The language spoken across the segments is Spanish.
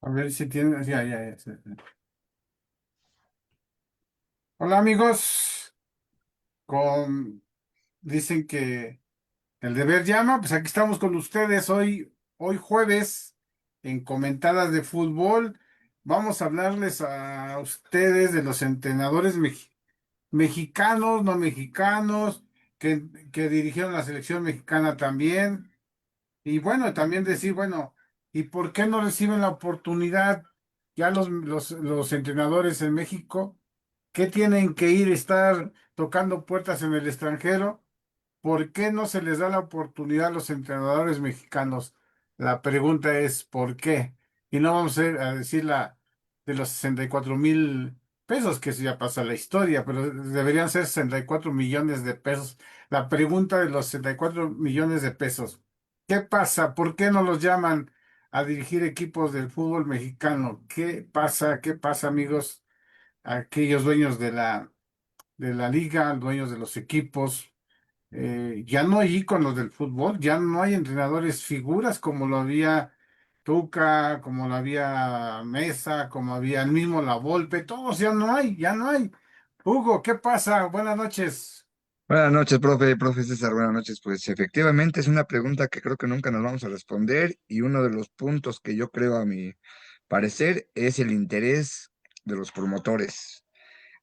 A ver si tienen. Ya. Sí, sí. Hola amigos, con dicen que el deber llama, pues aquí estamos con ustedes hoy jueves en Comentadas de Fútbol. Vamos a hablarles a ustedes de los entrenadores mexicanos, no mexicanos, que dirigieron la selección mexicana también. Y bueno, también decir, bueno, ¿y por qué no reciben la oportunidad ya los entrenadores en México? ¿Qué tienen que ir a estar tocando puertas en el extranjero? ¿Por qué no se les da la oportunidad a los entrenadores mexicanos? La pregunta es ¿por qué? Y no vamos a decir la de los 64,000 pesos, que eso ya pasa la historia, pero deberían ser 64 millones de pesos. La pregunta de los 64 millones de pesos. ¿Qué pasa? ¿Por qué no los llaman a dirigir equipos del fútbol mexicano? ¿Qué pasa? ¿Qué pasa, amigos? Aquellos dueños de la liga, dueños de los equipos. Ya no hay íconos del fútbol, ya no hay entrenadores figuras como lo había Tuca, como lo había Mesa, como había el mismo La Volpe, todos ya no hay, ya no hay. Hugo, ¿qué pasa? Buenas noches. Buenas noches, profe César, buenas noches. Pues efectivamente es una pregunta que creo que nunca nos vamos a responder y uno de los puntos que yo creo a mi parecer es el interés de los promotores.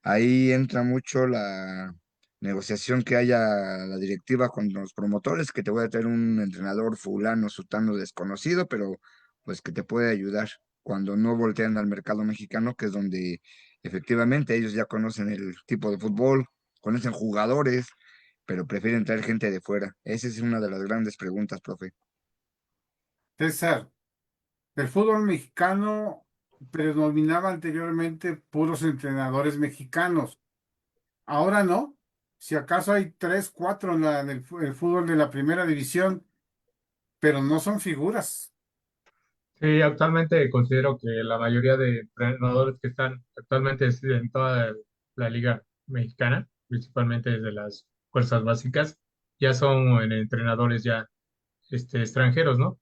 Ahí entra mucho la negociación que haya la directiva con los promotores, que te voy a traer un entrenador fulano, sutano desconocido, pero pues que te puede ayudar cuando no voltean al mercado mexicano, que es donde efectivamente ellos ya conocen el tipo de fútbol, conocen jugadores, pero prefieren traer gente de fuera. Esa es una de las grandes preguntas, profe. César, el fútbol mexicano predominaba anteriormente puros entrenadores mexicanos. Ahora no. Si acaso hay tres, cuatro en el fútbol de la primera división, pero no son figuras. Sí, actualmente considero que la mayoría de entrenadores que están actualmente en toda la liga mexicana, principalmente desde las fuerzas básicas, ya son entrenadores ya extranjeros, ¿no?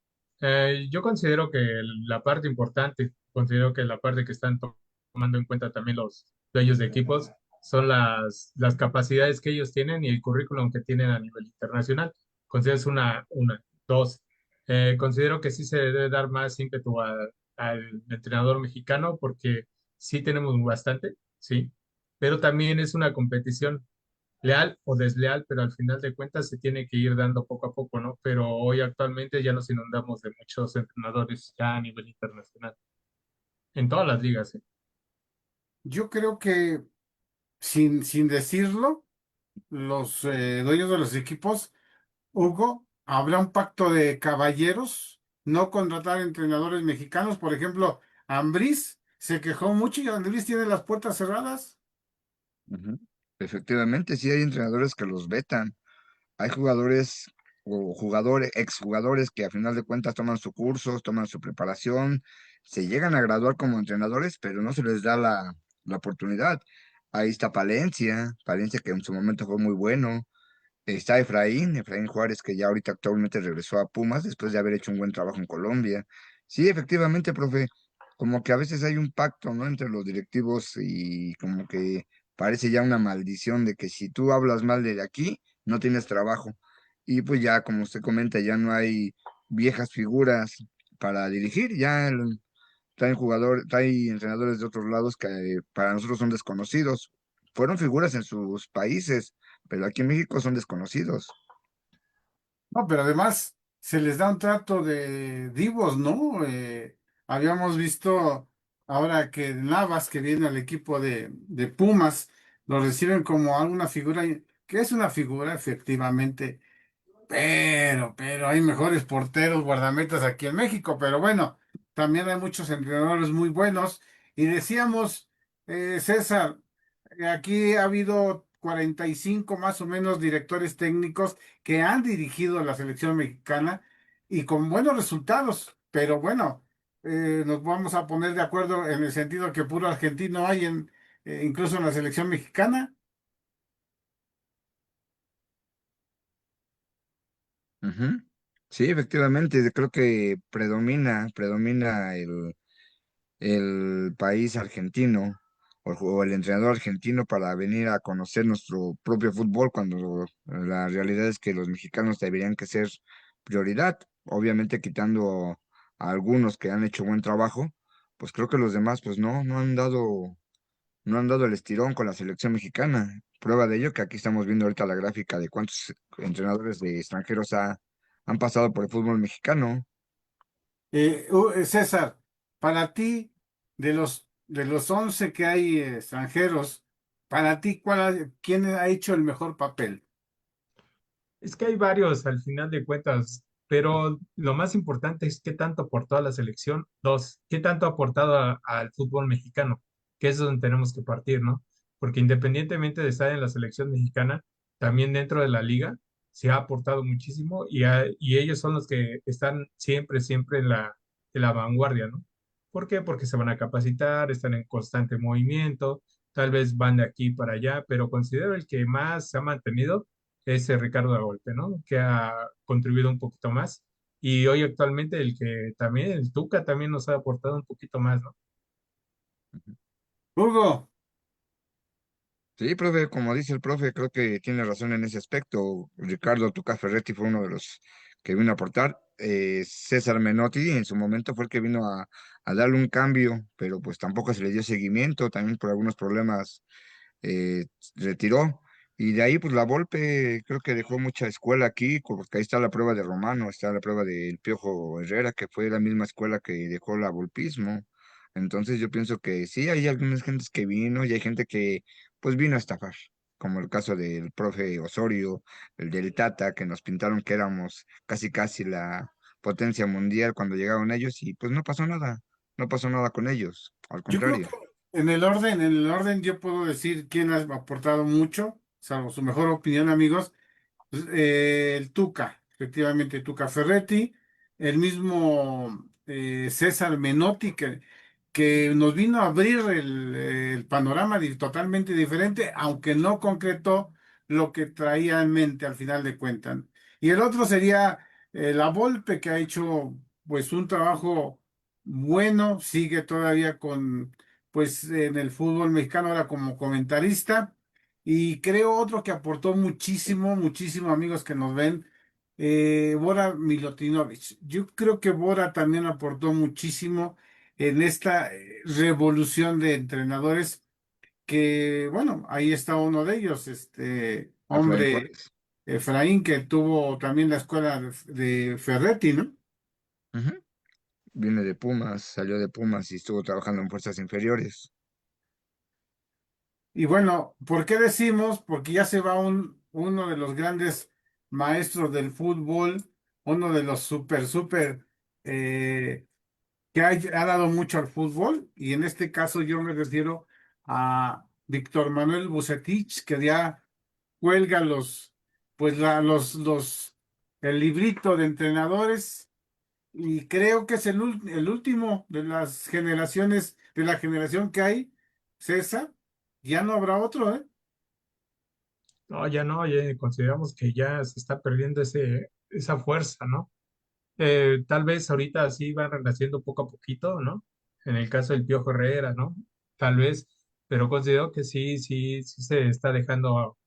Yo considero que la parte importante, considero que la parte que están tomando en cuenta también los dueños de equipos son las capacidades que ellos tienen y el currículum que tienen a nivel internacional. Considero es una. Dos, considero que sí se debe dar más ímpetu al entrenador mexicano porque sí tenemos bastante, sí, pero también es una competición leal o desleal, pero al final de cuentas se tiene que ir dando poco a poco, ¿no? Pero hoy actualmente ya nos inundamos de muchos entrenadores ya a nivel internacional, en todas las ligas, ¿eh? Yo creo que sin decirlo, los dueños de los equipos, Hugo, habrá un pacto de caballeros, no contratar entrenadores mexicanos. Por ejemplo, Ambriz se quejó mucho y Ambriz tiene las puertas cerradas. Ujú. Efectivamente, sí hay entrenadores que los vetan. Hay jugadores o jugadores, exjugadores que a final de cuentas toman su curso, toman su preparación, se llegan a graduar como entrenadores, pero no se les da la oportunidad. Ahí está Palencia que en su momento fue muy bueno. Está Efraín Juárez, que ya ahorita actualmente regresó a Pumas después de haber hecho un buen trabajo en Colombia. Sí, efectivamente, profe, como que a veces hay un pacto, ¿no? Entre los directivos y como que parece ya una maldición de que si tú hablas mal de aquí, no tienes trabajo. Y pues ya, como usted comenta, ya no hay viejas figuras para dirigir, traen entrenadores de otros lados que para nosotros son desconocidos. Fueron figuras en sus países, pero aquí en México son desconocidos. No, pero además se les da un trato de divos, ¿no? Habíamos visto ahora que Navas, que viene al equipo de Pumas, lo reciben como alguna figura, que es una figura efectivamente. Pero hay mejores porteros, guardametas aquí en México. Pero bueno, también hay muchos entrenadores muy buenos. Y decíamos, César, aquí ha habido 45 más o menos directores técnicos que han dirigido a la selección mexicana y con buenos resultados. Pero bueno, nos vamos a poner de acuerdo en el sentido que puro argentino hay incluso en la selección mexicana. Ujú. Sí, efectivamente, creo que predomina el país argentino o el entrenador argentino para venir a conocer nuestro propio fútbol cuando la realidad es que los mexicanos deberían que ser prioridad, obviamente quitando a algunos que han hecho buen trabajo, pues creo que los demás pues no han dado el estirón con la selección mexicana. Prueba de ello que aquí estamos viendo ahorita la gráfica de cuántos entrenadores de extranjeros han pasado por el fútbol mexicano. César, para ti, de los 11 que hay extranjeros, para ti, ¿quién ha hecho el mejor papel? Es que hay varios al final de cuentas, pero lo más importante es qué tanto aportó a la selección. Dos, qué tanto ha aportado al fútbol mexicano, que es donde tenemos que partir, ¿no? Porque independientemente de estar en la selección mexicana, también dentro de la liga se ha aportado muchísimo y ellos son los que están siempre, siempre en la vanguardia, ¿no? ¿Por qué? Porque se van a capacitar, están en constante movimiento, tal vez van de aquí para allá, pero considero el que más se ha mantenido es Ricardo de Golpe, ¿no? Que ha contribuido un poquito más. Y hoy actualmente el que también, el Tuca también nos ha aportado un poquito más, ¿no? Hugo, Sí, profe, como dice el profe, creo que tiene razón en ese aspecto. Ricardo Tuca Ferretti fue uno de los que vino a aportar. César Menotti en su momento fue el que vino a darle un cambio, pero pues tampoco se le dio seguimiento, también por algunos problemas retiró. Y de ahí, pues la Volpe creo que dejó mucha escuela aquí, porque ahí está la prueba de Romano, está la prueba del Piojo Herrera, que fue la misma escuela que dejó la Volpismo. Entonces yo pienso que sí, hay algunas gentes que vino y hay gente que pues vino a estafar, como el caso del profe Osorio, el del Tata, que nos pintaron que éramos casi casi la potencia mundial cuando llegaron ellos y pues no pasó nada, no pasó nada con ellos, al yo creo contrario. que en el orden yo puedo decir quién ha aportado mucho, salvo su mejor opinión, amigos. Pues, el Tuca, efectivamente, Tuca Ferretti, el mismo César Menotti, que nos vino a abrir el panorama totalmente diferente, aunque no concretó lo que traía en mente al final de cuentas. Y el otro sería la Volpe, que ha hecho pues un trabajo bueno, sigue todavía pues en el fútbol mexicano ahora como comentarista. Y creo otro que aportó muchísimo, muchísimo, amigos que nos ven, Bora Milutinovic. Yo creo que Bora también aportó muchísimo en esta revolución de entrenadores que, bueno, ahí está uno de ellos, este Efraín hombre Flores. Efraín, que tuvo también la escuela de Ferretti, ¿no? Ujú. Viene de Pumas, salió de Pumas y estuvo trabajando en fuerzas inferiores. Y bueno, ¿por qué decimos? Porque ya se va uno de los grandes maestros del fútbol, uno de los súper, eh, que ha dado mucho al fútbol, y en este caso yo me refiero a Víctor Manuel Bucetich, que ya cuelga pues el librito de entrenadores, y creo que es el último de las generaciones, de la generación que hay, César, ya no habrá otro, ¿eh? No, ya no, ya consideramos que ya se está perdiendo esa fuerza, ¿no? Tal vez ahorita sí van renaciendo poco a poquito, ¿no? En el caso del Piojo Herrera, ¿no? Tal vez, pero considero que sí, sí, sí se está dejando,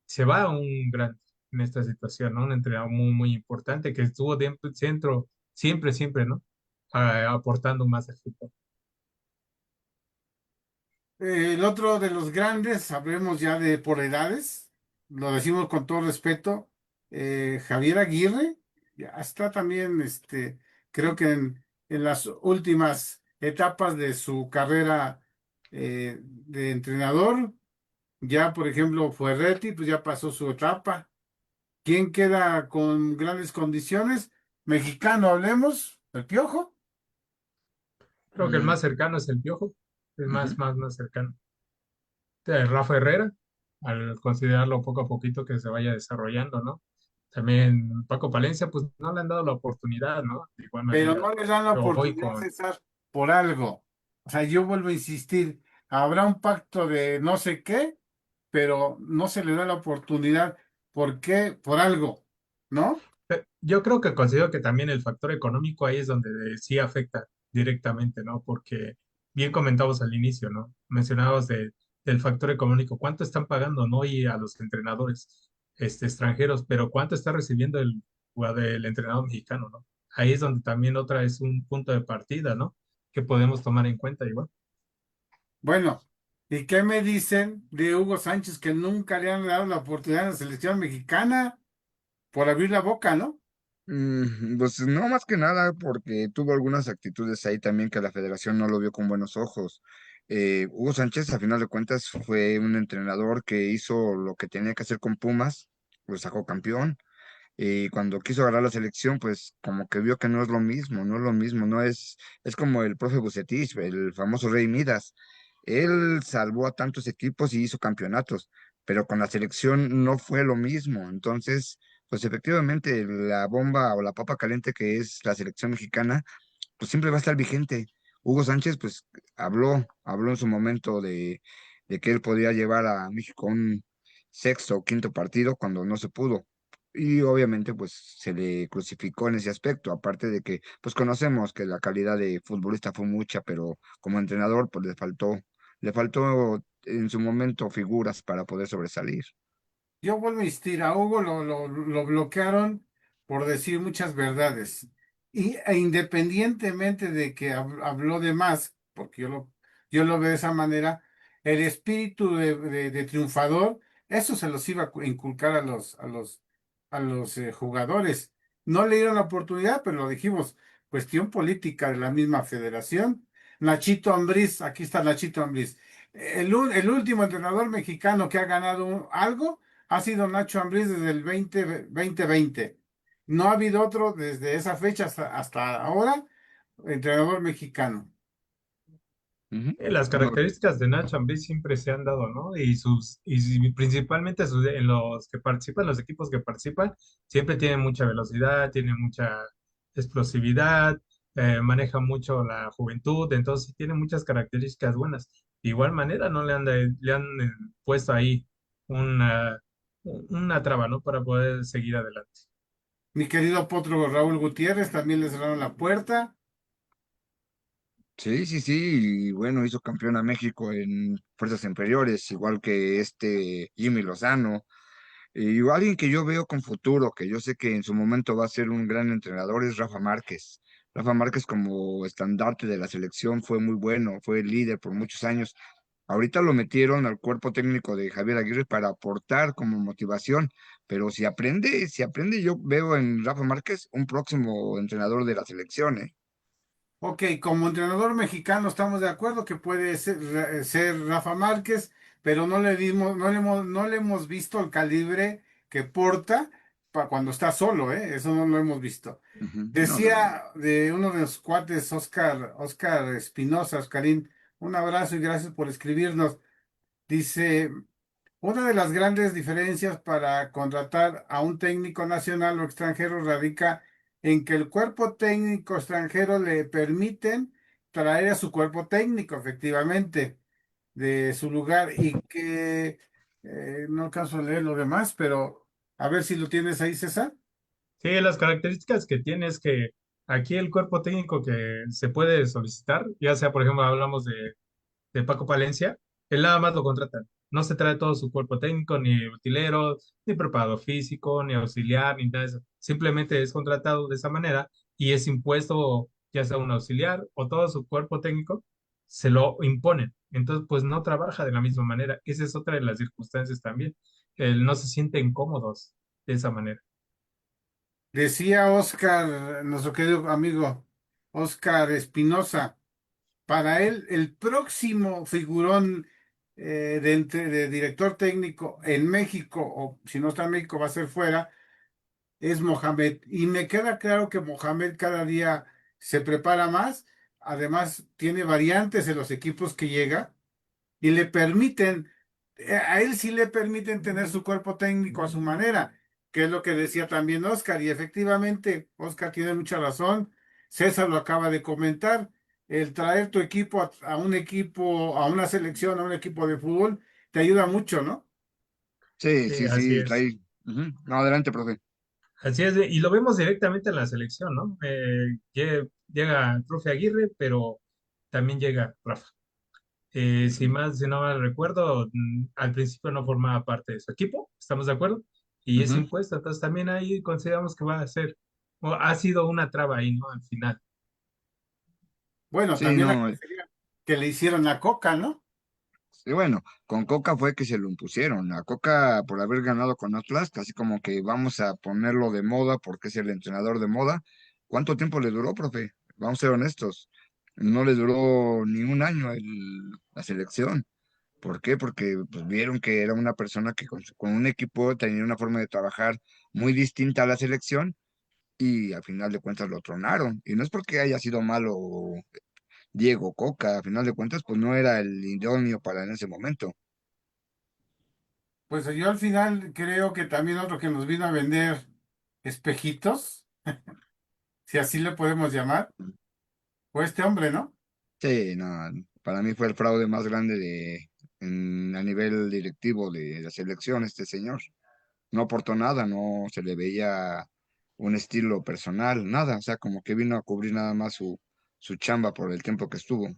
se va un gran en esta situación, ¿no? Un entrenador muy, muy importante que estuvo dentro, centro, siempre, siempre, ¿no? Aportando más al fútbol. El otro de los grandes, hablemos ya de por edades, lo decimos con todo respeto, Javier Aguirre, ya está también, creo que en las últimas etapas de su carrera de entrenador, ya por ejemplo Ferretti, pues ya pasó su etapa. ¿Quién queda con grandes condiciones? Mexicano, hablemos, el Piojo. Creo que el Mm, más cercano es el Piojo, el ujú. más cercano. Rafa Herrera, al considerarlo poco a poquito que se vaya desarrollando, ¿no? También Paco Palencia, pues no le han dado la oportunidad, ¿no? De igual Pero manera, no les dan la hoy oportunidad, con, César, por algo. O sea, yo vuelvo a insistir, habrá un pacto de no sé qué, pero no se le da la oportunidad. ¿Por qué? Por algo, ¿no? yo creo que considero que también el factor económico ahí es donde sí afecta directamente, ¿no? Porque bien comentabas al inicio, ¿no? Mencionabas del factor económico, cuánto están pagando, ¿no? Y a los entrenadores extranjeros, pero cuánto está recibiendo el entrenador mexicano, ¿no? Ahí es donde también otra es un punto de partida, ¿no? Que podemos tomar en cuenta igual. Bueno, ¿y qué me dicen de Hugo Sánchez que nunca le han dado la oportunidad a la selección mexicana por abrir la boca, ¿no? Pues no más que nada porque tuvo algunas actitudes ahí también que la federación no lo vio con buenos ojos. Hugo Sánchez, a final de cuentas, fue un entrenador que hizo lo que tenía que hacer con Pumas, lo sacó campeón. Y cuando quiso agarrar la selección, pues como que vio que no es lo mismo, no es lo mismo, es como el profe Bucetich, el famoso Rey Midas. Él salvó a tantos equipos y hizo campeonatos, pero con la selección no fue lo mismo. Entonces, pues efectivamente la bomba o la papa caliente que es la selección mexicana, pues siempre va a estar vigente. Hugo Sánchez, pues habló en su momento de que él podía llevar a México a un sexto o quinto partido cuando no se pudo. Y obviamente, pues se le crucificó en ese aspecto, aparte de que, pues conocemos que la calidad de futbolista fue mucha, pero como entrenador, pues le faltó en su momento figuras para poder sobresalir. Yo vuelvo a insistir, a Hugo lo bloquearon por decir muchas verdades. E independientemente de que habló de más, porque yo lo veo de esa manera, el espíritu de triunfador, eso se los iba a inculcar a los jugadores. No le dieron la oportunidad, pero lo dijimos, cuestión política de la misma federación. Nachito Ambriz, aquí está Nachito Ambriz. El último entrenador mexicano que ha ganado algo ha sido Nacho Ambriz desde el 2020. No ha habido otro desde esa fecha hasta ahora, entrenador mexicano. Ujú. Las No, características de Nacho Ambriz siempre se han dado, ¿no? Principalmente en los que participan, los equipos que participan, siempre tienen mucha velocidad, tienen mucha explosividad, maneja mucho la juventud, entonces sí tiene muchas características buenas. De igual manera, no le han puesto ahí una, una traba, ¿no? Para poder seguir adelante. Mi querido potro Raúl Gutiérrez también le cerraron la puerta. sí, sí, sí, y bueno, hizo campeón a México en fuerzas inferiores, igual que este Jimmy Lozano. Y alguien que yo veo con futuro, que yo sé que en su momento va a ser un gran entrenador, es Rafa Márquez. Rafa Márquez como estandarte de la selección fue muy bueno, fue el líder por muchos años. Ahorita lo metieron al cuerpo técnico de Javier Aguirre para aportar como motivación, pero si aprende, yo veo en Rafa Márquez un próximo entrenador de la selección, ¿eh? Ok, como entrenador mexicano estamos de acuerdo que puede ser Rafa Márquez, pero no le hemos visto el calibre que porta para cuando está solo, ¿eh? Eso no lo hemos visto. Ujú. No, Decía de uno de los cuates, Oscar Espinosa, Oscarín, un abrazo y gracias por escribirnos. Dice, una de las grandes diferencias para contratar a un técnico nacional o extranjero radica en que el cuerpo técnico extranjero le permiten traer a su cuerpo técnico, efectivamente, de su lugar y que no alcanzo a leer lo demás, pero a ver si lo tienes ahí, César. Sí, las características que tiene es que aquí el cuerpo técnico que se puede solicitar, ya sea, por ejemplo, hablamos de Paco Palencia, él nada más lo contratan. No se trae todo su cuerpo técnico, ni utilero, ni preparado físico, ni auxiliar, ni nada de eso. Simplemente es contratado de esa manera y es impuesto ya sea un auxiliar o todo su cuerpo técnico, se lo imponen. Entonces, pues no trabaja de la misma manera. Esa es otra de las circunstancias también. No se sienten cómodos de esa manera. Decía Oscar, nuestro querido amigo Oscar Espinosa. Para él, el próximo figurón de director técnico en México, o si no está en México, va a ser fuera, es Mohamed. Y me queda claro que Mohamed cada día se prepara más. Además, tiene variantes en los equipos que llega y le permiten, a él sí le permiten tener su cuerpo técnico a su manera, que es lo que decía también Oscar, y efectivamente, Oscar tiene mucha razón, César lo acaba de comentar, el traer tu equipo a un equipo, a una selección, a un equipo de fútbol, te ayuda mucho, ¿no? Sí, Sí, sí, así sí, es. trae. Ujú. No, adelante, profe. Así es, y lo vemos directamente en la selección, ¿no? Llega el profe Aguirre, pero también llega Rafa. Ujú, Si no mal recuerdo, al principio no formaba parte de su equipo, ¿estamos de acuerdo? Y es ujú. impuesto, entonces también ahí consideramos que va a ser, o ha sido una traba ahí, ¿no? Al final. Bueno, Sí, también la no, grosería que le hicieron a Coca, ¿no? sí, bueno, con Coca fue que se lo impusieron. A Coca por haber ganado con Atlas, casi como que vamos a ponerlo de moda porque es el entrenador de moda. ¿Cuánto tiempo le duró, profe? Vamos a ser honestos. No le duró ni un año la selección. ¿Por qué? Porque pues, vieron que era una persona que con un equipo tenía una forma de trabajar muy distinta a la selección y al final de cuentas lo tronaron. Y no es porque haya sido malo Diego Coca, al final de cuentas, pues no era el idóneo para en ese momento. Pues yo al final creo que también otro que nos vino a vender espejitos, si así le podemos llamar, fue este hombre, ¿no? Sí, no, para mí fue el fraude más grande a nivel directivo de la selección, este señor. No aportó nada, no se le veía un estilo personal, nada, o sea, como que vino a cubrir nada más su chamba por el tiempo que estuvo.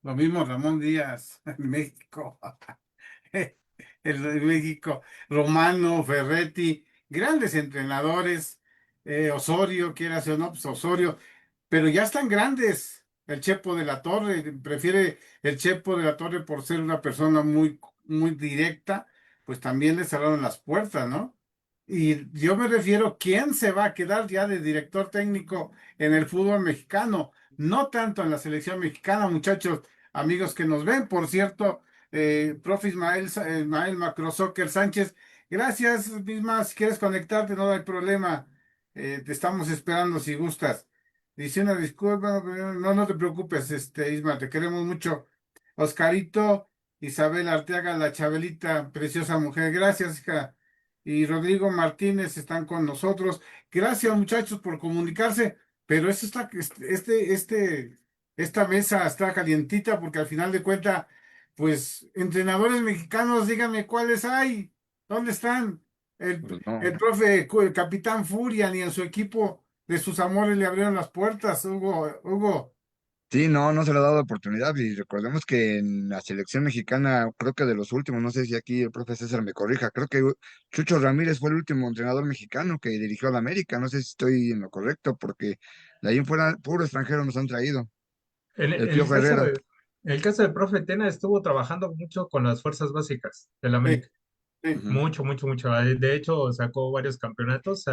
Lo mismo Ramón Díaz en México. El de México, Romano, Ferretti, grandes entrenadores, Osorio, quieras o no, pues Osorio, pero ya están grandes. El Chepo de la Torre, prefiere el Chepo de la Torre por ser una persona muy directa, pues también le cerraron las puertas, ¿no? Y yo me refiero, ¿quién se va a quedar ya de director técnico en el fútbol mexicano? No tanto en la selección mexicana, muchachos, amigos que nos ven, por cierto profe Ismael, Ismael Macro Soccer Sánchez. Gracias, Isma. Si quieres conectarte, no hay problema. Te estamos esperando si gustas. Dice una disculpa, no te preocupes, Isma, te queremos mucho. Oscarito, Isabel Arteaga, la Chabelita, preciosa mujer. Gracias, hija. Y Rodrigo Martínez están con nosotros. Gracias, muchachos, por comunicarse. Pero esto está, esta mesa está calientita porque al final de cuentas pues entrenadores mexicanos, díganme cuáles hay, ¿dónde están? Pues El no. profe, el capitán Furia, ni en su equipo de sus amores le abrieron las puertas, Hugo. Sí, no, no se le ha dado oportunidad y recordemos que en la selección mexicana, creo que de los últimos, no sé si aquí el profe César me corrija, creo que Chucho Ramírez fue el último entrenador mexicano que dirigió a la América, no sé si estoy en lo correcto, porque de ahí en fuera puro extranjero nos han traído. En El el Piojo caso Herrera. de, en el caso del profe Tena estuvo trabajando mucho con las fuerzas básicas del Sí, América. sí. Ujú. Mucho, mucho, mucho. De hecho, sacó varios campeonatos,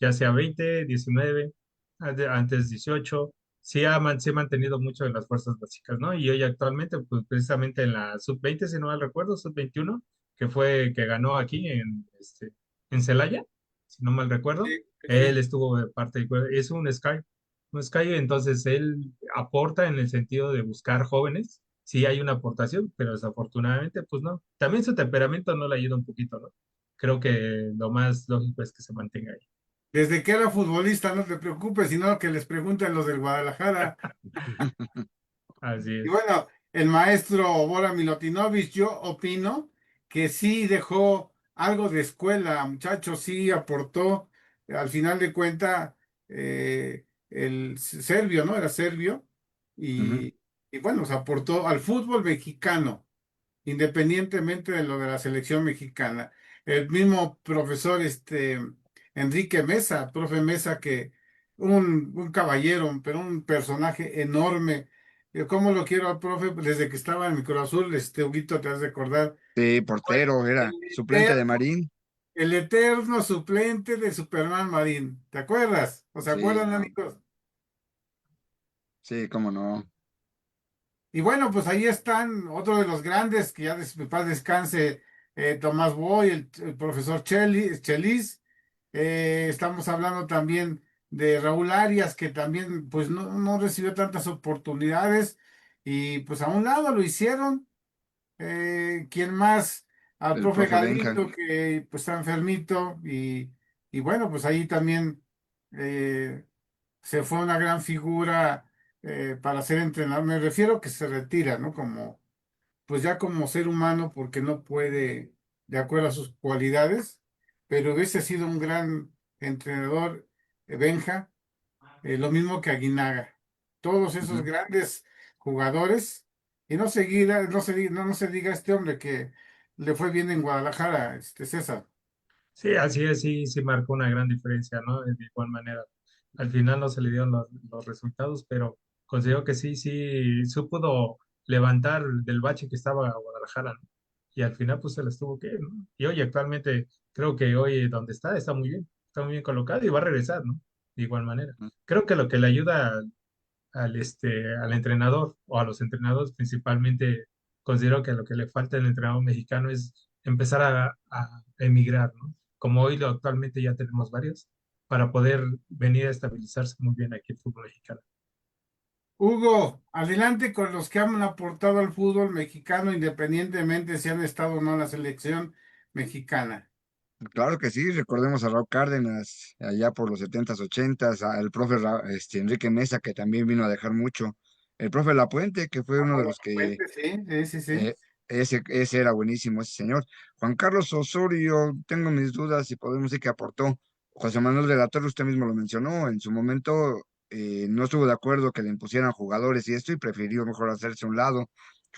ya sea 20, 19, antes 18. Se ha mantenido mucho en las fuerzas básicas, ¿no? Y hoy actualmente, pues precisamente en la sub-20, si no mal recuerdo, sub-21, que fue que ganó aquí en Celaya, si no mal recuerdo, Sí, él sí. estuvo de parte, es un Sky, entonces él aporta en el sentido de buscar jóvenes. Sí hay una aportación, pero desafortunadamente, pues no. También su temperamento no le ayuda un poquito, ¿no? Creo que lo más lógico es que se mantenga ahí. Desde que era futbolista, no te preocupes, sino que les pregunten los del Guadalajara. Así Y es. bueno, el maestro Bora Milutinovich, yo opino que sí dejó algo de escuela, muchachos, sí aportó, al final de cuentas, el serbio, ¿no? Era serbio, Ujú. y bueno, se aportó al fútbol mexicano independientemente de lo de la selección mexicana. El mismo profesor, Enrique Mesa, profe Mesa, que un caballero, pero un personaje enorme. ¿Cómo lo quiero al profe? Desde que estaba en mi Cruz Azul, Huguito, te has de acordar. Sí, Fue portero, el era suplente de eterno, Marín. el eterno suplente de Superman Marín. ¿Te acuerdas? ¿O se Sí, acuerdan, no, amigos? sí, cómo no. Y bueno, pues ahí están otro de los grandes, que ya de paz descanse, Tomás Boy, el profesor Chelis. Estamos hablando también de Raúl Arias, que también pues no recibió tantas oportunidades y pues a un lado lo hicieron. ¿Quién más? Al El profe profe Benja. Galindo, que pues está enfermito y bueno, pues ahí también eh, se fue una gran figura para ser entrenador. Me refiero que se retira, ¿no? Como, pues ya como ser humano, porque no puede, de acuerdo a sus cualidades, pero hubiese sido un gran entrenador, Benja, lo mismo que Aguinaga. todos esos Ujú. grandes jugadores, y no se diga este hombre que le fue bien en Guadalajara, César. Sí, así es, sí, sí marcó una gran diferencia, ¿no? De igual manera. Al final no se le dieron los resultados, pero considero que sí, sí, pudo levantar del bache que estaba Guadalajara, ¿no? Y al final pues se les tuvo que ir, ¿no? Y hoy actualmente creo que hoy donde está muy bien colocado y va a regresar, ¿no? De igual manera. Creo que lo que le ayuda al entrenador o a los entrenadores principalmente, considero que lo que le falta al entrenador mexicano es empezar a emigrar, ¿no? Como hoy actualmente ya tenemos varios, para poder venir a estabilizarse muy bien aquí el fútbol mexicano. Hugo, adelante con los que han aportado al fútbol mexicano, independientemente si han estado o no en la selección mexicana. Claro que sí, recordemos a Raúl Cárdenas, allá por los 70s, 80s, al profe Enrique Mesa, que también vino a dejar mucho, el profe Lapuente, que fue uno de los que Puente, sí, sí, sí, sí. Eh, ese era buenísimo, ese señor. Juan Carlos Osorio, tengo mis dudas si podemos decir que aportó. José Manuel de la Torre, usted mismo lo mencionó, en su momento no estuvo de acuerdo que le impusieran jugadores y esto y prefirió mejor hacerse a un lado.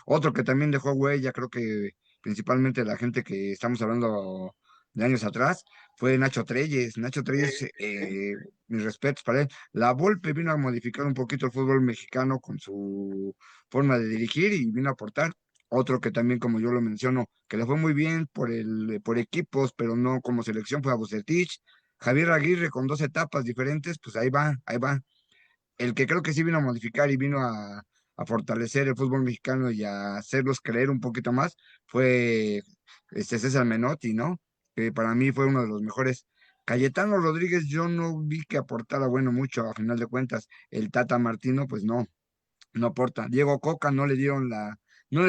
Otro que también dejó huella, creo que principalmente la gente que estamos hablando de años atrás, fue Nacho Treyes. Nacho Treyes, Sí. mis respetos para él. La Volpe vino a modificar un poquito el fútbol mexicano con su forma de dirigir y vino a aportar. Otro que también, como yo lo menciono, que le fue muy bien por equipos, pero no como selección, fue a Bucetich. Javier Aguirre con dos etapas diferentes, pues ahí va, ahí va. El que creo que sí vino a modificar y vino a fortalecer el fútbol mexicano y a hacerlos creer un poquito más fue César Menotti, ¿no? Que para mí fue uno de los mejores. Cayetano Rodríguez, yo no vi que aportara bueno mucho a final de cuentas. El Tata Martino, pues no aporta. Diego Coca no le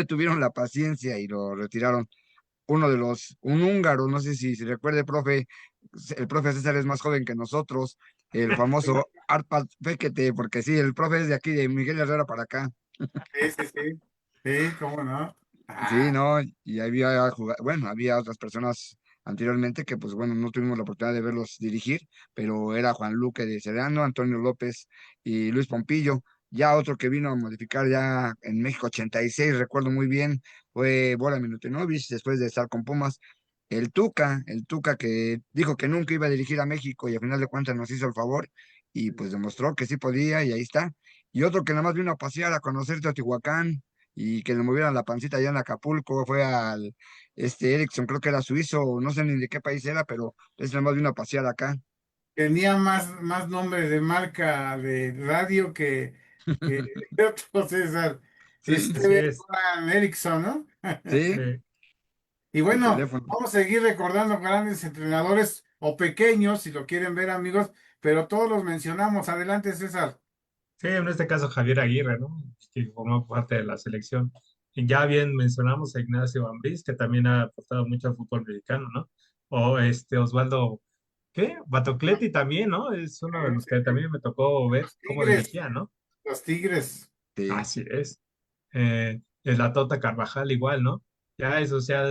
tuvieron la paciencia y lo retiraron. Un húngaro, no sé si se recuerde, profe, el profe César es más joven que nosotros, el famoso Arpad Fekete, porque sí, el profe es de aquí, de Miguel Herrera para acá. Sí, sí, sí. Sí, cómo no. Sí, Ah, ¿no? Y bueno, había otras personas anteriormente que, pues bueno, no tuvimos la oportunidad de verlos dirigir, pero era Juan Luque de Serrano, Antonio López y Luis Pompillo. Ya otro que vino a modificar ya en México 86, recuerdo muy bien, fue Bora Milutinovic, después de estar con Pumas. El Tuca que dijo que nunca iba a dirigir a México y al final de cuentas nos hizo el favor y pues demostró que sí podía y ahí está. Y otro que nada más vino a pasear, a conocer Teotihuacán y que le movieran la pancita allá en Acapulco, fue al Erickson, creo que era suizo, no sé ni de qué país era, pero ese nada más vino a pasear acá. tenía más nombre de marca de radio que otro César. Sí, Así Steven es. Goran Eriksson, ¿no? sí, Sí, Y el bueno, teléfono. vamos a seguir recordando grandes entrenadores o pequeños, si lo quieren ver, amigos, pero todos los mencionamos. Adelante, César. sí, en este caso Javier Aguirre, ¿no? Que formó parte de la selección. Y ya bien mencionamos a Ignacio Ambriz, que también ha aportado mucho al fútbol mexicano, ¿no? O Osvaldo, ¿qué? Batocletti también, ¿no? Es uno de los Sí, que sí. también me tocó ver Los cómo Tigres, dirigía, ¿no? los Tigres. Sí. Así es. Es la Tota Carvajal igual, ¿no? Ya eso, o sea,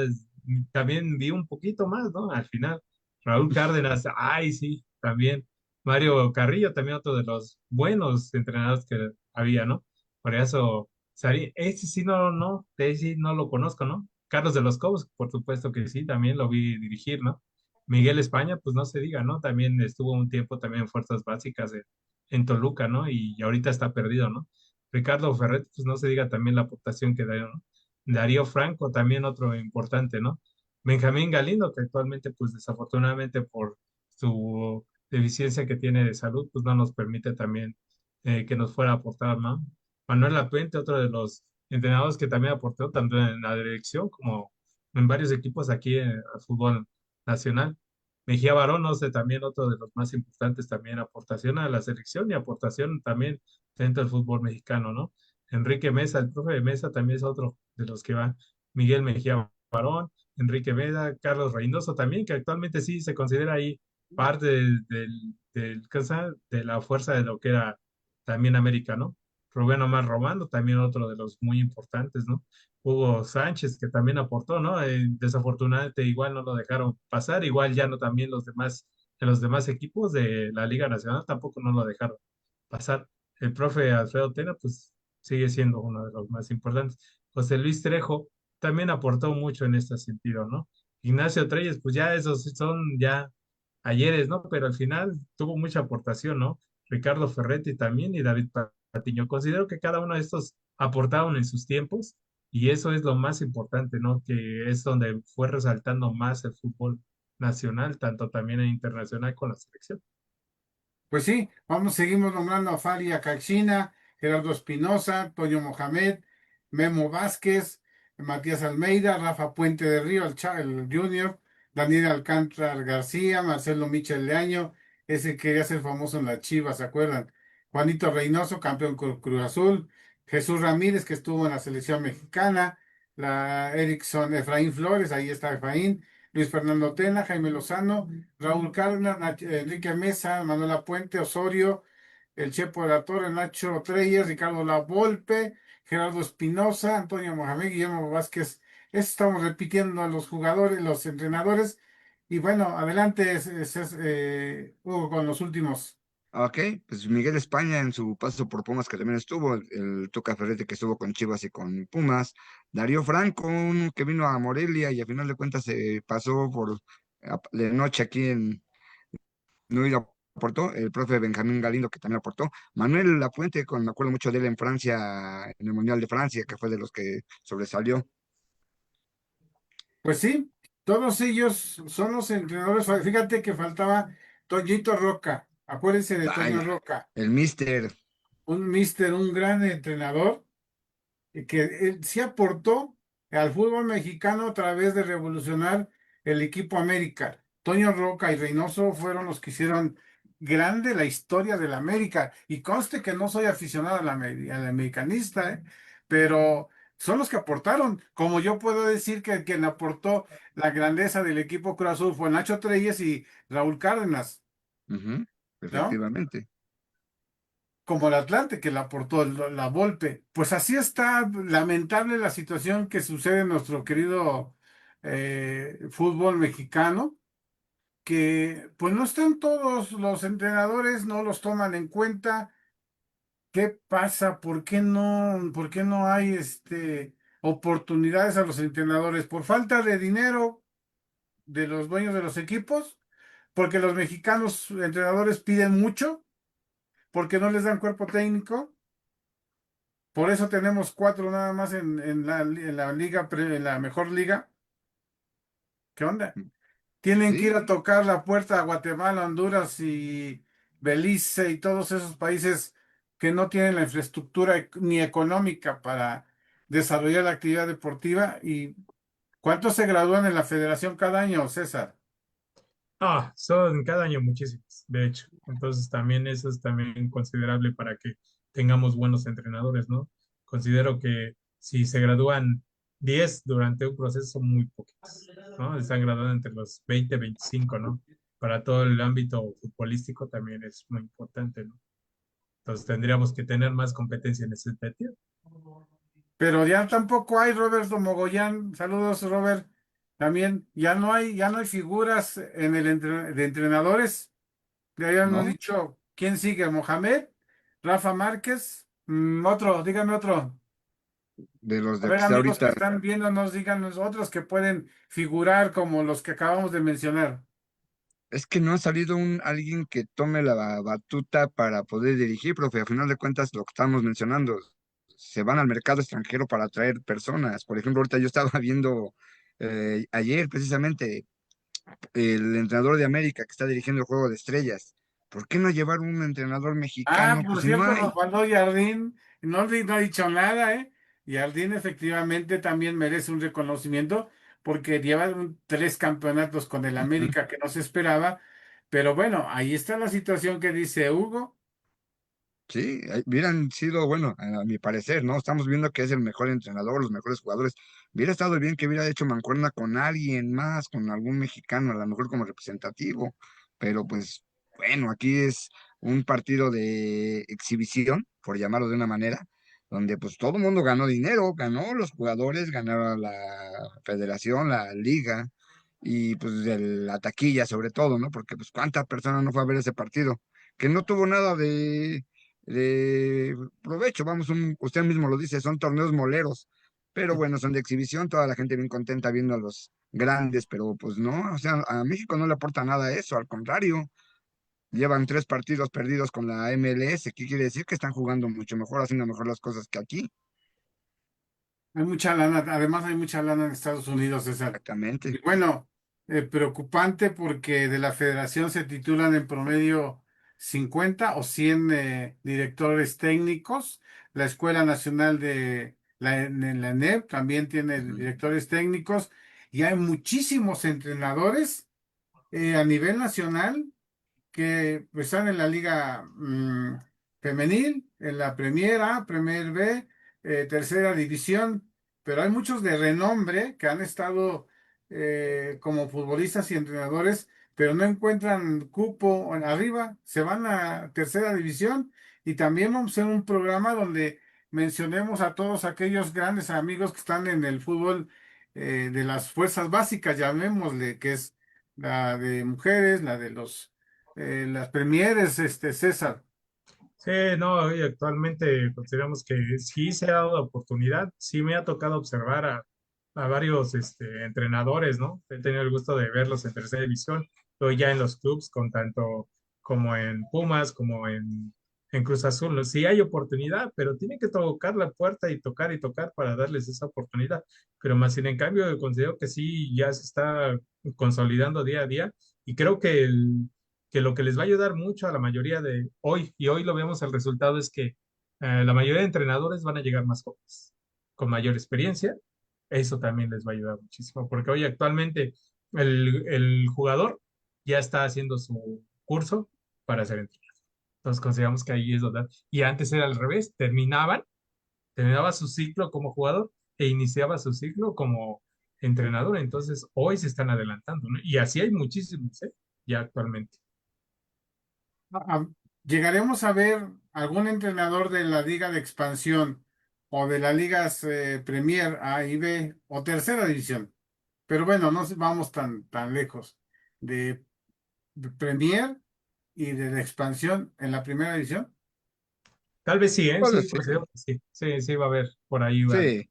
también vi un poquito más, ¿no? Al final, Raúl Cárdenas, ay, sí, también. Mario Carrillo, también otro de los buenos entrenadores que había, ¿no? Por eso, ese sí ese sí no lo conozco, ¿no? Carlos de los Cobos, por supuesto que sí, también lo vi dirigir, ¿no? Miguel España, pues no se diga, ¿no? También estuvo un tiempo también en Fuerzas Básicas en Toluca, ¿no? Y ahorita está perdido, ¿no? Ricardo Ferret, pues no se diga también la aportación que dio, ¿no? Darío Franco, también otro importante, ¿no? Benjamín Galindo, que actualmente, pues desafortunadamente por su deficiencia que tiene de salud, pues no nos permite también que nos fuera a aportar, ¿no? Manuel Lapuente, otro de los entrenadores que también aportó tanto en la dirección como en varios equipos aquí en el fútbol nacional. Mejía Barón, no sé, también otro de los más importantes también, aportación a la selección y aportación también dentro del fútbol mexicano, ¿no? Enrique Mesa, el profe de Mesa también es otro de los que va. Miguel Mejía Barón, Enrique Mesa, Carlos Reynoso también, que actualmente sí se considera ahí parte ¿qué se llama? De la fuerza de lo que era también América, ¿no? Rubén Omar Romano, también otro de los muy importantes, ¿no? Hugo Sánchez, que también aportó, ¿no? Desafortunadamente igual no lo dejaron pasar, igual ya no también los demás, en los demás equipos de la Liga Nacional tampoco no lo dejaron pasar. el profe Alfredo Tena, pues sigue siendo uno de los más importantes. José Luis Trejo también aportó mucho en este sentido, ¿no? Ignacio Treyes, pues ya esos sí son ya ayeres, ¿no? Pero al final tuvo mucha aportación, ¿no? Ricardo Ferretti también y David Patiño. Considero que cada uno de estos aportaron en sus tiempos y eso es lo más importante, ¿no? Que es donde fue resaltando más el fútbol nacional, tanto también en internacional con la selección. Pues sí, seguimos nombrando a Faria Caixinha, Gerardo Espinosa, Toño Mohamed, Memo Vázquez, Matías Almeida, Rafa Puente de Río, el Junior, Daniel Alcántara García, Marcelo Michel Leaño, ese que quería ser famoso en las Chivas, ¿se acuerdan? Juanito Reynoso, campeón con Cruz Azul, Jesús Ramírez, que estuvo en la selección mexicana, la Erickson, Efraín Flores, ahí está Efraín, Luis Fernando Tena, Jaime Lozano, Raúl Cárdenas, Enrique Mesa, Manuela Puente, Osorio, el Chepo de la Torre, Nacho Treyes, Ricardo Lavolpe, Gerardo Espinosa, Antonio Mohamed, Guillermo Vázquez. Eso estamos repitiendo a los jugadores, los entrenadores. Y bueno, adelante, Hugo, con los últimos. Ok, pues Miguel España en su paso por Pumas, que también estuvo, el Tuca Ferretti que estuvo con Chivas y con Pumas, Darío Franco, uno que vino a Morelia y a final de cuentas se pasó por de noche aquí en no y aportó, el profe Benjamín Galindo que también aportó, Manuel Lapuente, me acuerdo mucho de él en Francia, en el Mundial de Francia, que fue de los que sobresalió. Pues sí, todos ellos son los entrenadores. Fíjate que faltaba Toñito Roca. Acuérdense de Ay, Toño Roca, el Mister, un gran entrenador que él sí aportó al fútbol mexicano a través de revolucionar el equipo América. Toño Roca y Reynoso fueron los que hicieron grande la historia del América. Y conste que no soy aficionado al americanista, pero son los que aportaron. Como yo puedo decir que quien aportó la grandeza del equipo Cruz Azul fue Nacho Treyes y Raúl Cárdenas, ujú, ¿no? efectivamente. Como el Atlante que le aportó la Volpe. Pues así está lamentable la situación que sucede en nuestro querido fútbol mexicano, que pues no están todos los entrenadores, no los toman en cuenta. ¿Qué pasa? Por qué no hay oportunidades a los entrenadores? ¿Por falta de dinero de los dueños de los equipos? ¿Porque los mexicanos entrenadores piden mucho? ¿Porque no les dan cuerpo técnico? Por eso tenemos cuatro nada más en la liga, en la mejor liga. ¿Qué onda? Tienen que ir Sí, a tocar la puerta a Guatemala, Honduras y Belice y todos esos países que no tienen la infraestructura ni económica para desarrollar la actividad deportiva. ¿Y cuántos se gradúan en la federación cada año, César? Ah, son cada año muchísimos, de hecho. Entonces también eso es también considerable para que tengamos buenos entrenadores, ¿no? Considero que si se gradúan 10 durante un proceso son muy poquitos, ¿no? Están graduando entre los 20 25, ¿no? Para todo el ámbito futbolístico también es muy importante, ¿no? Entonces tendríamos que tener más competencia en ese sentido. Pero ya tampoco hay Roberto Mogollán. Saludos, Robert. También ya no hay figuras en de entrenadores. Ya habíamos ¿no? dicho, ¿quién sigue? Mohamed, Rafa Márquez, otro, díganme otro. De los A de que ver, está amigos que ahorita. están viéndonos, díganos otros que pueden figurar como los que acabamos de mencionar. Es que no ha salido alguien que tome la batuta para poder dirigir, profe. A final de cuentas, lo que estamos mencionando, se van al mercado extranjero para atraer personas. Por ejemplo, ahorita yo estaba viendo ayer precisamente el entrenador de América que está dirigiendo el Juego de Estrellas. ¿Por qué no llevar un entrenador Ah, mexicano? por Pues si no cierto, hay. nos faltó Jardín, no ha dicho nada, ¿eh? Jardín efectivamente también merece un reconocimiento porque lleva tres campeonatos con el Ujú. América que no se esperaba, pero bueno, ahí está la situación que dice Hugo. Sí, hubieran sido, bueno, a mi parecer, ¿no? Estamos viendo que es el mejor entrenador, los mejores jugadores. Hubiera estado bien que hubiera hecho mancuerna con alguien más, con algún mexicano, a lo mejor como representativo. Pero pues, bueno, aquí es un partido de exhibición, por llamarlo de una manera, donde pues todo el mundo ganó dinero, ganó los jugadores, ganaron la federación, la liga, y pues la taquilla sobre todo, ¿no? Porque pues cuántas personas no fue a ver ese partido, que no tuvo nada de de provecho, vamos, usted mismo lo dice, son torneos moleros, pero bueno, son de exhibición, toda la gente bien contenta viendo a los grandes, pero pues no, o sea, a México no le aporta nada eso, al contrario, llevan 3 partidos perdidos con la MLS. ¿Qué quiere decir? Que están jugando mucho mejor, haciendo mejor las cosas que aquí. Hay mucha lana, además hay mucha lana en Estados Unidos, César. Exactamente. Y bueno, preocupante porque de la federación se titulan en promedio 50 o 100 directores técnicos. La Escuela Nacional en la ENEP también tiene Ujú, directores técnicos y hay muchísimos entrenadores a nivel nacional que pues, están en la liga femenil, en la Premier A, Premier B, tercera división, pero hay muchos de renombre que han estado como futbolistas y entrenadores, pero no encuentran cupo arriba, se van a tercera división y también vamos a hacer un programa donde mencionemos a todos aquellos grandes amigos que están en el fútbol de las fuerzas básicas, llamémosle, que es la de mujeres, la de las premieres, César. Sí, no, y actualmente consideramos que sí se ha dado la oportunidad, sí me ha tocado observar a varios entrenadores, ¿no? He tenido el gusto de verlos en tercera división, hoy ya en los clubs, con tanto como en Pumas, como en Cruz Azul, ¿no? Sí hay oportunidad, pero tiene que tocar la puerta y tocar para darles esa oportunidad. Pero más sin en cambio, considero que sí ya se está consolidando día a día y creo que que lo que les va a ayudar mucho a la mayoría de hoy, y hoy lo vemos, el resultado es que la mayoría de entrenadores van a llegar más jóvenes, con mayor experiencia. Eso también les va a ayudar muchísimo, porque hoy actualmente el jugador ya está haciendo su curso para ser entrenador. Entonces consideramos que ahí es donde... Y antes era al revés, terminaba su ciclo como jugador e iniciaba su ciclo como entrenador. Entonces hoy se están adelantando, ¿no? Y así hay muchísimos, ¿eh? Ya actualmente. A- ¿Llegaremos a ver algún entrenador de la liga de expansión o de las ligas Premier A y B o tercera división? Pero bueno, no vamos tan lejos de Premier y de la expansión en la primera división. Tal vez sí, ¿eh? puede Sí, ser. considero que sí. Sí, sí, va a haber por ahí algo. Sí,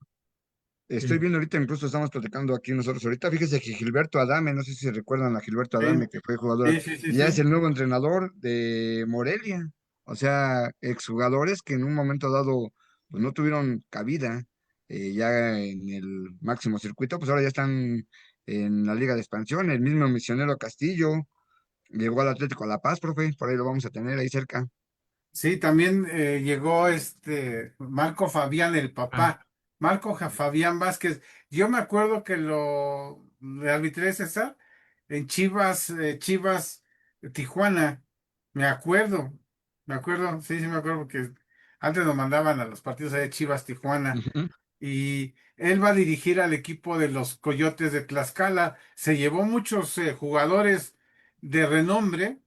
estoy Sí, viendo ahorita, incluso estamos platicando aquí nosotros ahorita. Fíjese que Gilberto Adame, no sé si se recuerdan a Gilberto Sí, Adame, que fue jugador, sí, sí, sí, ya es sí. el nuevo entrenador de Morelia. O sea, exjugadores que en un momento dado pues no tuvieron cabida ya en el máximo circuito, pues ahora ya están en la Liga de Expansión. El mismo Misionero Castillo llegó al Atlético La Paz, profe, por ahí lo vamos a tener ahí cerca. Sí, también llegó Marco Fabián, el ah, papá, Fabián Vázquez. Yo me acuerdo que le arbitré César en Chivas, Chivas Tijuana. Me acuerdo, sí, sí me acuerdo porque antes nos mandaban a los partidos de Chivas Tijuana Ujú, y él va a dirigir al equipo de los Coyotes de Tlaxcala. Se llevó muchos jugadores de renombre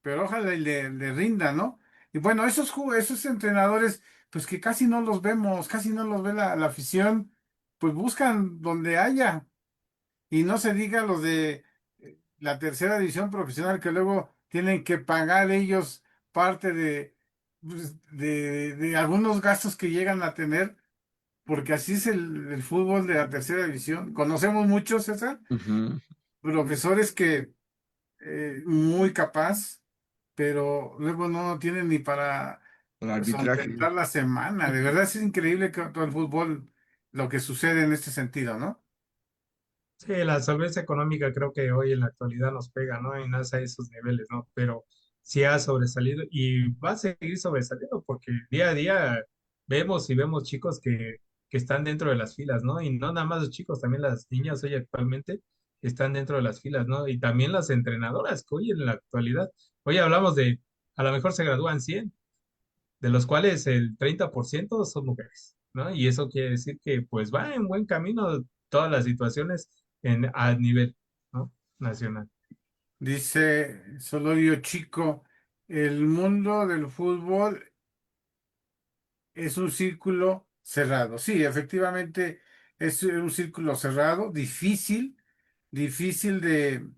pero ojalá y le rinda, ¿no? Y bueno, esos entrenadores, pues que casi no los vemos, casi no los ve la afición, pues buscan donde haya. Y no se diga los de la tercera división profesional que luego tienen que pagar ellos parte de algunos gastos que llegan a tener, porque así es el fútbol de la tercera división. Conocemos muchos, César, ujú. profesores que muy capaz, pero luego no tienen ni para El arbitraje. solventar la semana. De verdad es increíble que todo el fútbol, lo que sucede en este sentido, ¿no? sí, la solvencia económica creo que hoy en la actualidad nos pega, ¿no? Y no es a esos niveles, ¿no? Pero sí ha sobresalido y va a seguir sobresaliendo porque día a día vemos y vemos chicos que están dentro de las filas, ¿no? Y no nada más los chicos, también las niñas hoy actualmente están dentro de las filas, ¿no? Y también las entrenadoras que hoy en la actualidad, hoy hablamos de, a lo mejor se gradúan 100 de los cuales el 30% son mujeres, ¿no? Y eso quiere decir que pues va en buen camino todas las situaciones a nivel, ¿no? Nacional. Dice Solorio Chico, el mundo del fútbol es un círculo cerrado. Sí, efectivamente es un círculo cerrado, difícil de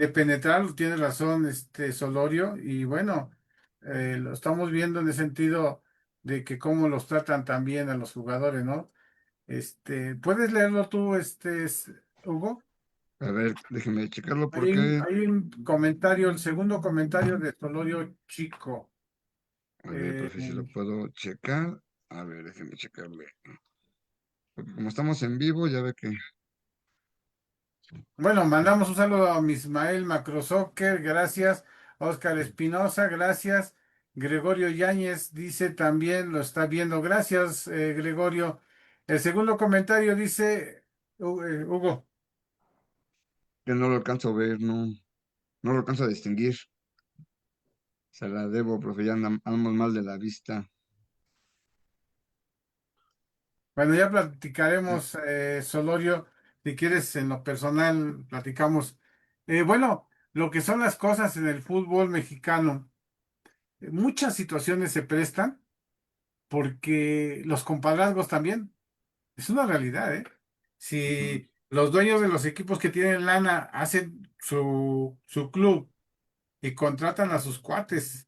penetrar, tiene razón Solorio, y bueno. lo estamos viendo en el sentido de que cómo los tratan también a los jugadores, ¿no? ¿Puedes leerlo tú, Hugo? A ver, déjeme checarlo Hay, porque, hay un comentario, el segundo comentario de Solorio Chico. a ver, Eh, profe, si lo puedo checar. A ver, déjeme checarle. Porque como estamos en vivo, ya ve que. bueno, mandamos un saludo a Mismael Macrosoccer, gracias. Oscar Espinosa, gracias. Gregorio Yáñez dice también, lo está viendo, gracias, Gregorio. El segundo comentario dice, Hugo. Que no lo alcanzo a ver, no, no lo alcanzo a distinguir. Se la debo, profe, ya andamos mal de la vista. Bueno, ya Ah, platicaremos, Solorio, si quieres, en lo personal, platicamos. Bueno, lo que son las cosas en el fútbol mexicano, muchas situaciones se prestan porque los compadrazgos también, es una realidad, ¿eh? ujú, Si los dueños de los equipos que tienen lana hacen su club y contratan a sus cuates,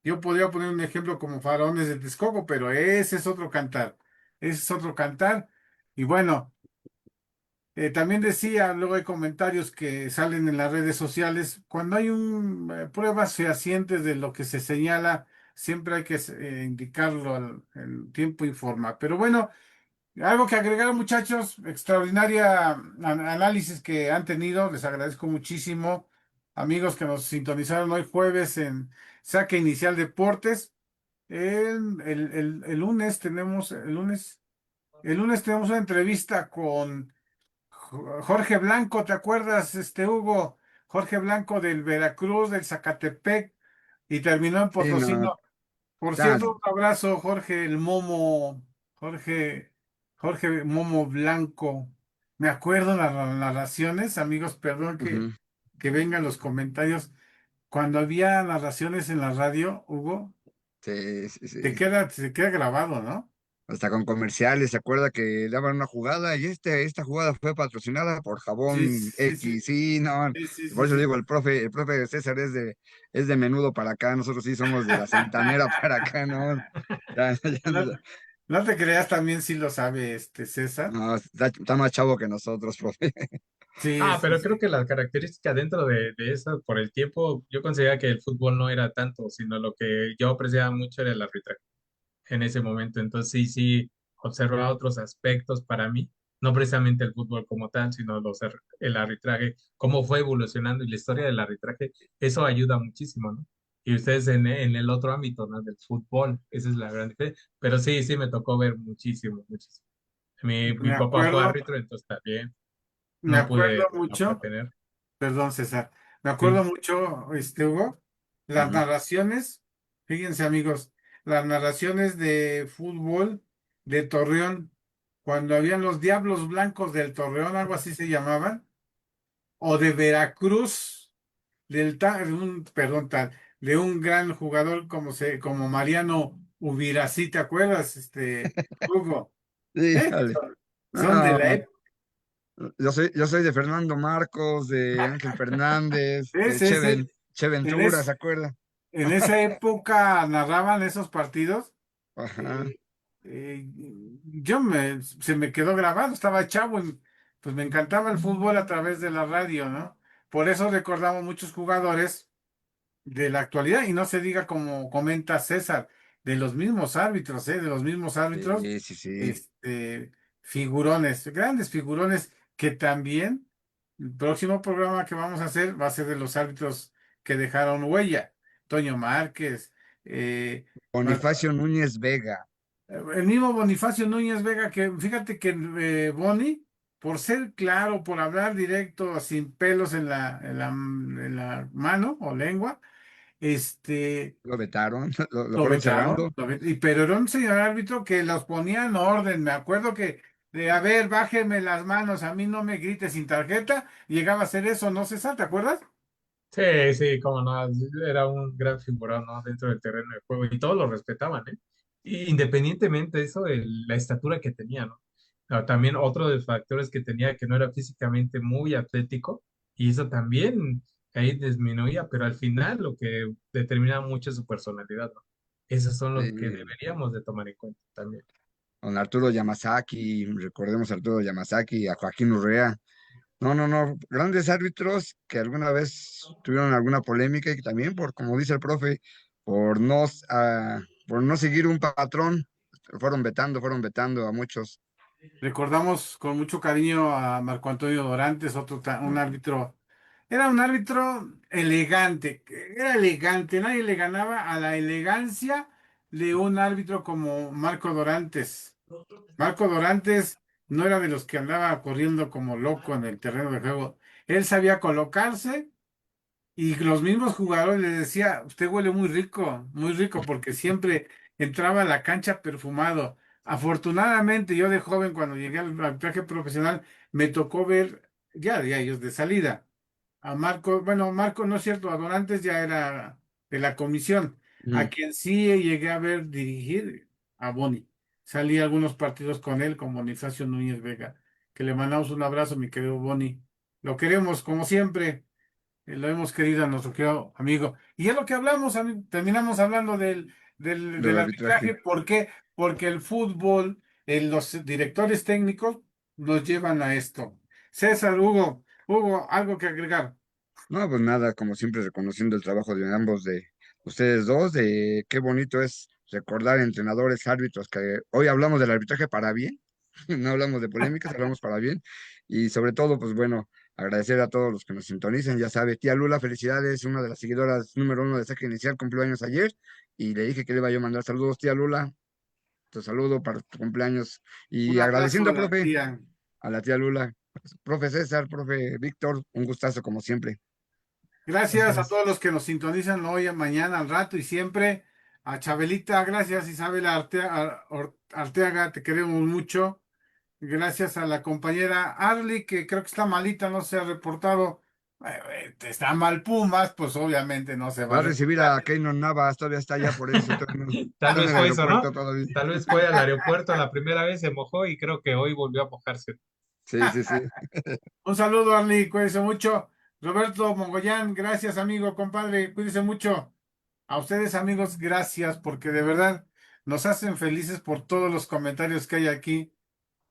yo podría poner un ejemplo como Faraones de Texcoco, pero ese es otro cantar, ese es otro cantar. Y bueno. También decía, luego hay comentarios que salen en las redes sociales, cuando hay pruebas fehacientes de lo que se señala, siempre hay que indicarlo el tiempo informa. Pero bueno, algo que agregar, muchachos, extraordinaria análisis que han tenido, les agradezco muchísimo, amigos que nos sintonizaron hoy jueves en Saque Inicial Deportes. El lunes tenemos una entrevista con Jorge Blanco, ¿te acuerdas, Hugo? Jorge Blanco del Veracruz, del Zacatepec, y terminó en sí, no, Potosino. Por ya, cierto, un abrazo, Jorge el Momo, Jorge, Jorge Momo Blanco. Me acuerdo las narraciones, amigos, perdón ujú, que vengan los comentarios. Cuando había narraciones en la radio, Hugo, sí, sí, sí. se queda grabado, ¿no? Hasta con comerciales, ¿se acuerda que daban una jugada y esta jugada fue patrocinada por Sí, Jabón sí, sí, X? Sí, no, sí, sí, por sí, eso sí. digo, el profe César es de menudo para acá, nosotros sí somos de la Santanera para acá, ¿no? Ya, ya No, no te creas, también sí lo sabe César. no, está más chavo que nosotros, profe. Sí, Ah, sí, pero creo sí. que la característica dentro de eso, por el tiempo, yo consideraba que el fútbol no era tanto, sino lo que yo apreciaba mucho era el arbitraje en ese momento. Entonces sí, sí, observaba otros aspectos para mí, no precisamente el fútbol como tal, sino el arbitraje, cómo fue evolucionando y la historia del arbitraje, eso ayuda muchísimo, ¿no? Y ustedes en el otro ámbito, ¿no? Del fútbol, esa es la gran diferencia. Pero sí, sí, me tocó ver muchísimo, muchísimo. Mi Me papá fue acuerdo, árbitro, entonces también me no acuerdo pude, no pude mucho, tener. perdón, César, me acuerdo Sí. mucho, Hugo, las Ujú. narraciones, fíjense amigos, las narraciones de fútbol de Torreón, cuando habían los Diablos Blancos del Torreón, algo así se llamaban, o de Veracruz, perdón, de un gran jugador como Mariano Ubirasí, ¿te acuerdas, Hugo? Sí, ¿Eh? dale. Son de la No, época. yo soy de Fernando Marcos, de Ángel Fernández, Sí, de sí, sí. Che En, Ventura, ¿se es, acuerda? en esa época narraban esos partidos. Ajá. eh, eh, se me quedó grabado, estaba chavo y pues me encantaba el fútbol a través de la radio, ¿no? Por eso recordamos muchos jugadores de la actualidad y no se diga como comenta César, de los mismos árbitros, ¿eh? De los mismos árbitros, Sí, sí, sí. este, figurones, grandes figurones que también el próximo programa que vamos a hacer va a ser de los árbitros que dejaron huella. Toño Márquez, eh, Bonifacio Núñez Vega. el mismo Bonifacio Núñez Vega, que fíjate que Boni, por ser claro, por hablar directo, sin pelos en la mano o lengua, este, Lo vetaron, lo lo fueron vetaron, cerrando. pero era un señor árbitro que los ponía en orden. Me acuerdo que, a ver, bájeme las manos, a mí no me grites sin tarjeta, llegaba a hacer eso, no César, ¿te acuerdas? Sí, sí, cómo no, era un gran figurón, ¿no? Dentro del terreno de juego y todos lo respetaban, ¿eh? Y independientemente de eso, la estatura que tenía, ¿no? Ah, también otro de los factores que tenía que no era físicamente muy atlético y eso también ahí disminuía, pero al final lo que determina mucho es su personalidad, ¿no? Esos son los que Sí, deberíamos de tomar en cuenta también. con Arturo Yamazaki, recordemos a Arturo Yamazaki, a Joaquín Urrea. No, no, no, grandes árbitros que alguna vez tuvieron alguna polémica y que también por, como dice el profe, por no seguir un patrón, fueron vetando a muchos. Recordamos con mucho cariño a Marco Antonio Dorantes, un árbitro. Era un árbitro elegante, era elegante, nadie le ganaba a la elegancia de un árbitro como Marco Dorantes. Marco Dorantes no era de los que andaba corriendo como loco en el terreno de juego. Él sabía colocarse y los mismos jugadores le decía, usted huele muy rico, porque siempre entraba a la cancha perfumado. Afortunadamente, yo de joven, cuando llegué al arbitraje profesional, me tocó ver, ya de ellos de salida, a Marco, bueno, Marco no es cierto, a Dorantes ya era de la comisión, a Ujú, quien sí llegué a ver dirigir, a Boni. Salí a algunos partidos con él, con Bonifacio Núñez Vega, que le mandamos un abrazo, mi querido Boni. Lo queremos, como siempre. Lo hemos querido a nuestro querido amigo. Y es lo que hablamos, terminamos hablando del del arbitraje. arbitraje. ¿Por qué? Porque el fútbol, los directores técnicos nos llevan a esto. César, Hugo, algo que agregar. No, pues nada, como siempre reconociendo el trabajo de ambos, de ustedes dos, de qué bonito es recordar entrenadores, árbitros, que hoy hablamos del arbitraje para bien, no hablamos de polémicas, hablamos para bien, y sobre todo, pues bueno, agradecer a todos los que nos sintonicen, ya sabe, tía Lula, felicidades, una de las seguidoras número uno de Saque Inicial, cumplió años ayer, y le dije que le iba yo a mandar saludos, tía Lula, te saludo para tu cumpleaños, Un y abrazo a agradeciendo, la profe, tía. a la tía Lula, profe César, profe Víctor, un gustazo como siempre. Gracias a Gracias. todos los que nos sintonizan hoy, mañana, al rato y siempre. A Chabelita, gracias Isabel Arteaga, te queremos mucho. Gracias a la compañera Arly, que creo que está malita, no se ha reportado. Está mal Pumas, pues obviamente no se va Va a a recibir a reportar. Keylor Navas, todavía está allá por eso, todavía no, Tal está en vez el fue eso, aeropuerto ¿no? todavía. Tal vez fue al aeropuerto la primera vez, se mojó y creo que hoy volvió a mojarse. Sí, sí, sí. Un saludo, Arly, cuídense mucho. Roberto Mongoyán, gracias, amigo, compadre, cuídense mucho. A ustedes, amigos, gracias, porque de verdad nos hacen felices por todos los comentarios que hay aquí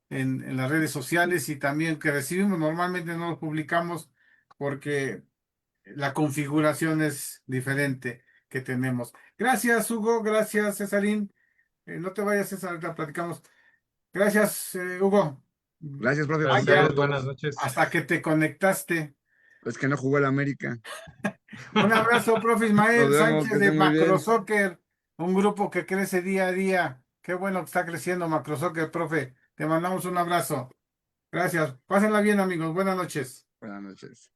en las redes sociales y también que recibimos. Normalmente no los publicamos porque la configuración es diferente que tenemos. Gracias, Hugo. Gracias, Cesarín. No te vayas, César, ahorita platicamos. Gracias, Hugo. Gracias, profe, A buen día para ustedes, Vaya, buenas todos. noches. hasta que te conectaste. Es que no jugó el América. Un abrazo, profe Nos Ismael vemos, que Sánchez de estén muy Macro bien. Soccer, un grupo que crece día a día. Qué bueno que está creciendo Macro Soccer, profe. Te mandamos un abrazo. Gracias. Pásenla bien, amigos. Buenas noches. Buenas noches.